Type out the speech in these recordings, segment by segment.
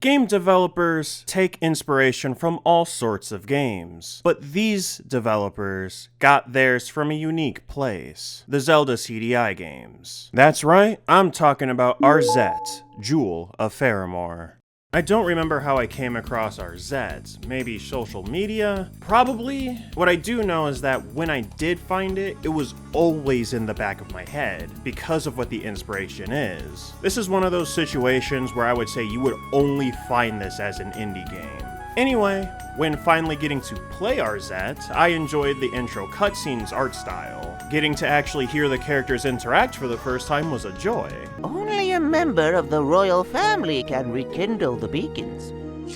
Game developers take inspiration from all sorts of games, but these developers got theirs from a unique place, the Zelda CD-i Games. That's right, I'm talking about Arzette, Jewel of Faramore. I don't remember how I came across Arzette. Maybe social media? Probably. What I do know is that when I did find it, it was always in the back of my head because of what the inspiration is. This is one of those situations where I would say you would only find this as an indie game. Anyway, when finally getting to play Arzette, I enjoyed the intro cutscene's art style. Getting to actually hear the characters interact for the first time was a joy. Only a member of the royal family can rekindle the beacons.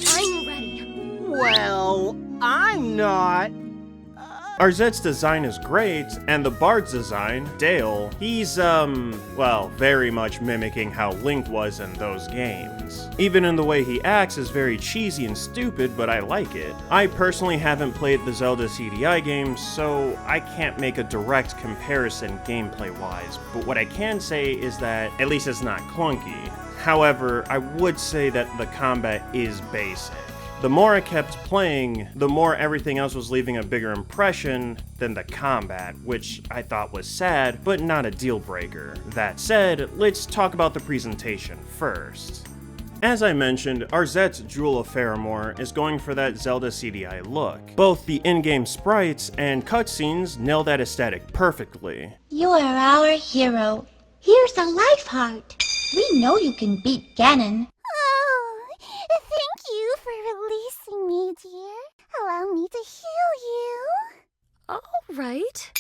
I'm ready. Well, I'm not. Arzette's design is great, and the bard's design, Dale, he's, well, very much mimicking how Link was in those games. Even in the way he acts is very cheesy and stupid, but I like it. I personally haven't played the Zelda CD-i games, so I can't make a direct comparison gameplay-wise, but what I can say is that at least it's not clunky. However, I would say that the combat is basic. The more I kept playing, the more everything else was leaving a bigger impression than the combat, which I thought was sad, but not a deal breaker. That said, let's talk about the presentation first. As I mentioned, Arzette's Jewel of Faramore is going for that Zelda CD-i look. Both the in-game sprites and cutscenes nail that aesthetic perfectly. You are our hero. Here's a life heart. We know you can beat Ganon. Thank you for releasing me, dear. Allow me to heal you. All right.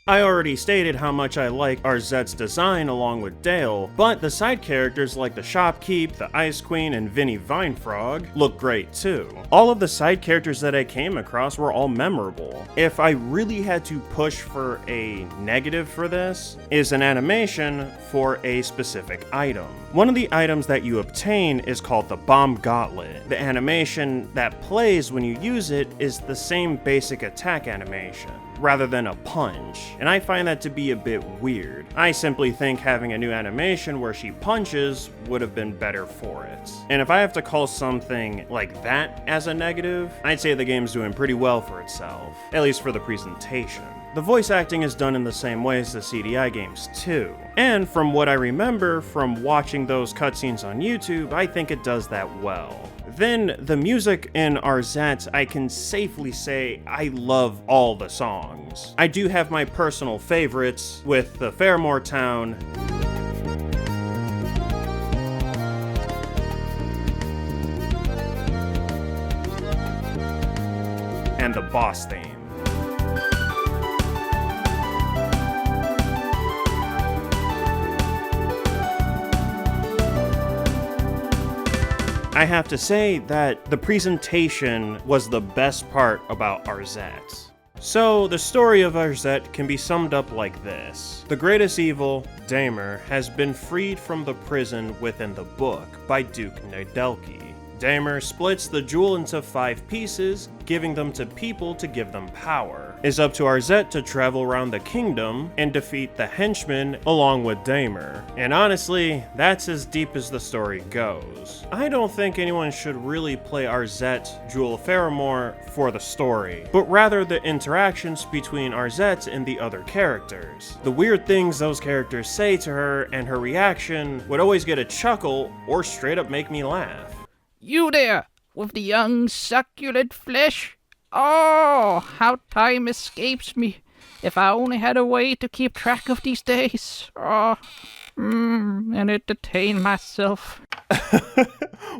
I already stated how much I like Arzette's design along with Dale, but the side characters like the Shopkeep, the Ice Queen, and Vinnie Vinefrog look great too. All of the side characters that I came across were all memorable. If I really had to push for a negative for this, is an animation for a specific item. One of the items that you obtain is called the Bomb Gauntlet. The animation that plays when you use it is the same basic attack animation, rather than a punch, and I find that to be a bit weird. I simply think having a new animation where she punches would have been better for it. And if I have to call something like that as a negative, I'd say the game's doing pretty well for itself, at least for the presentation. The voice acting is done in the same way as the CD-i games too. And from what I remember from watching those cutscenes on YouTube, I think it does that well. Then, the music in Arzette, I can safely say I love all the songs. I do have my personal favorites, with the Faramore town, and the boss theme. I have to say that the presentation was the best part about Arzette. So, the story of Arzette can be summed up like this. The greatest evil, Daimur, has been freed from the prison within the book by Duke Nodelki. Daimur splits the jewel into 5 pieces, giving them to people to give them power. It's up to Arzette to travel around the kingdom and defeat the henchmen along with Daimur. And honestly, that's as deep as the story goes. I don't think anyone should really play Arzette, Jewel of Faramore for the story, but rather the interactions between Arzette and the other characters. The weird things those characters say to her and her reaction would always get a chuckle or straight up make me laugh. You there, with the young succulent flesh? Oh, how time escapes me. If I only had a way to keep track of these days. And entertain myself.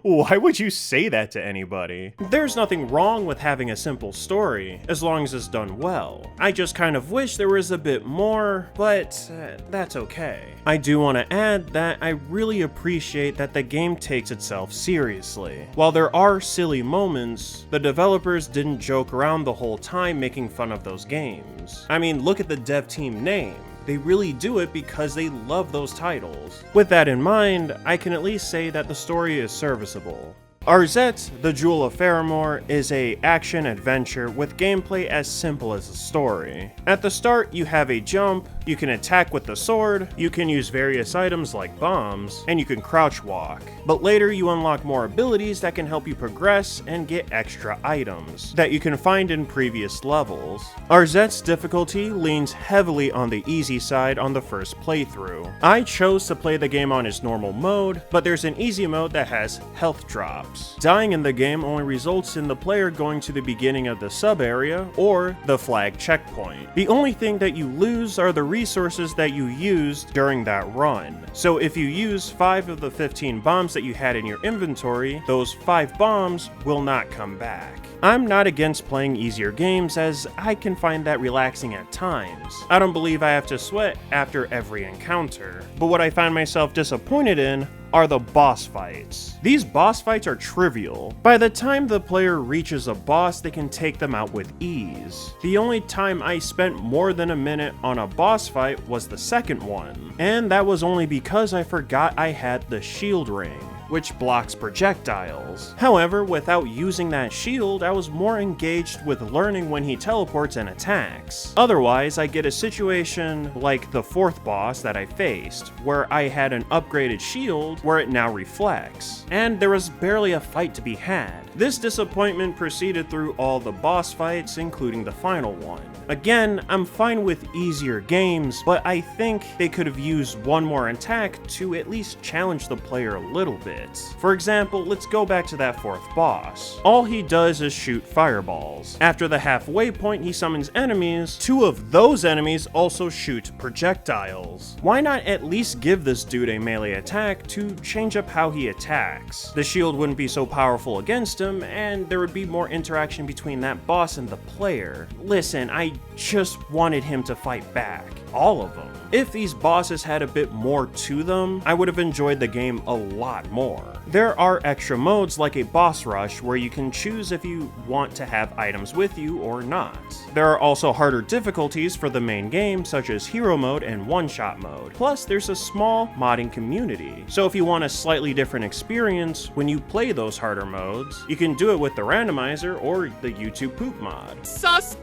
Why would you say that to anybody? There's nothing wrong with having a simple story, as long as it's done well. I just kind of wish there was a bit more, but that's okay. I do want to add that I really appreciate that the game takes itself seriously. While there are silly moments, the developers didn't joke around the whole time making fun of those games. I mean, look at the dev team name. They really do it because they love those titles. With that in mind, I can at least say that the story is serviceable. Arzette, the Jewel of Faramore, is a action-adventure with gameplay as simple as a story. At the start, you have a jump, You can attack with the sword, you can use various items like bombs, and you can crouch walk. But later you unlock more abilities that can help you progress and get extra items that you can find in previous levels. Arzette's difficulty leans heavily on the easy side on the first playthrough. I chose to play the game on its normal mode, but there's an easy mode that has health drops. Dying in the game only results in the player going to the beginning of the sub area or the flag checkpoint. The only thing that you lose are the resources that you used during that run. So if you use 5 of the 15 bombs that you had in your inventory, those 5 bombs will not come back. I'm not against playing easier games, as I can find that relaxing at times. I don't believe I have to sweat after every encounter, but what I find myself disappointed in are the boss fights. These boss fights are trivial. By the time the player reaches a boss, they can take them out with ease. The only time I spent more than a minute on a boss fight was the second one, and that was only because I forgot I had the shield ring, which blocks projectiles. However, without using that shield, I was more engaged with learning when he teleports and attacks. Otherwise, I get a situation like the 4th boss that I faced, where I had an upgraded shield where it now reflects, and there was barely a fight to be had. This disappointment proceeded through all the boss fights, including the final one. Again, I'm fine with easier games, but I think they could have used one more attack to at least challenge the player a little bit. For example, let's go back to that 4th boss. All he does is shoot fireballs. After the halfway point, he summons enemies. 2 of those enemies also shoot projectiles. Why not at least give this dude a melee attack to change up how he attacks? The shield wouldn't be so powerful against him, and there would be more interaction between that boss and the player. Listen, I just wanted him to fight back. All of them. If these bosses had a bit more to them, I would have enjoyed the game a lot more. There are extra modes like a boss rush where you can choose if you want to have items with you or not. There are also harder difficulties for the main game, such as hero mode and one-shot mode. Plus, there's a small modding community. So if you want a slightly different experience when you play those harder modes, you can do it with the randomizer or the YouTube poop mod. Sus!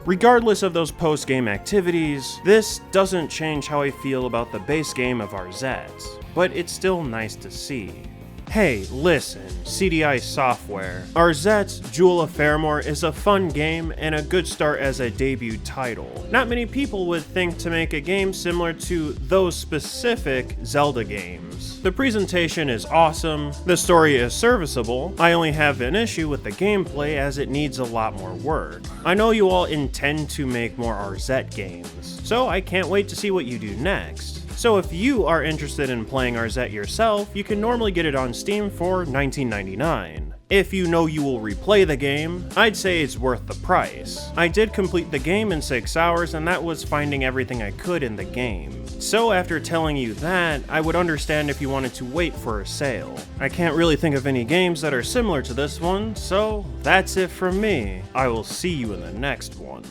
Regardless of those post-game activities, this doesn't change how I feel about the base game of Arzette, but it's still nice to see. Hey, listen, CDI software. Arzette's Jewel of Faramore is a fun game and a good start as a debut title. Not many people would think to make a game similar to those specific Zelda games. The presentation is awesome, the story is serviceable. I only have an issue with the gameplay as it needs a lot more work. I know you all intend to make more Arzette games, so I can't wait to see what you do next. So if you are interested in playing Arzette yourself, you can normally get it on Steam for $19.99. If you know you will replay the game, I'd say it's worth the price. I did complete the game in 6 hours, and that was finding everything I could in the game. So after telling you that, I would understand if you wanted to wait for a sale. I can't really think of any games that are similar to this one, so that's it from me. I will see you in the next one.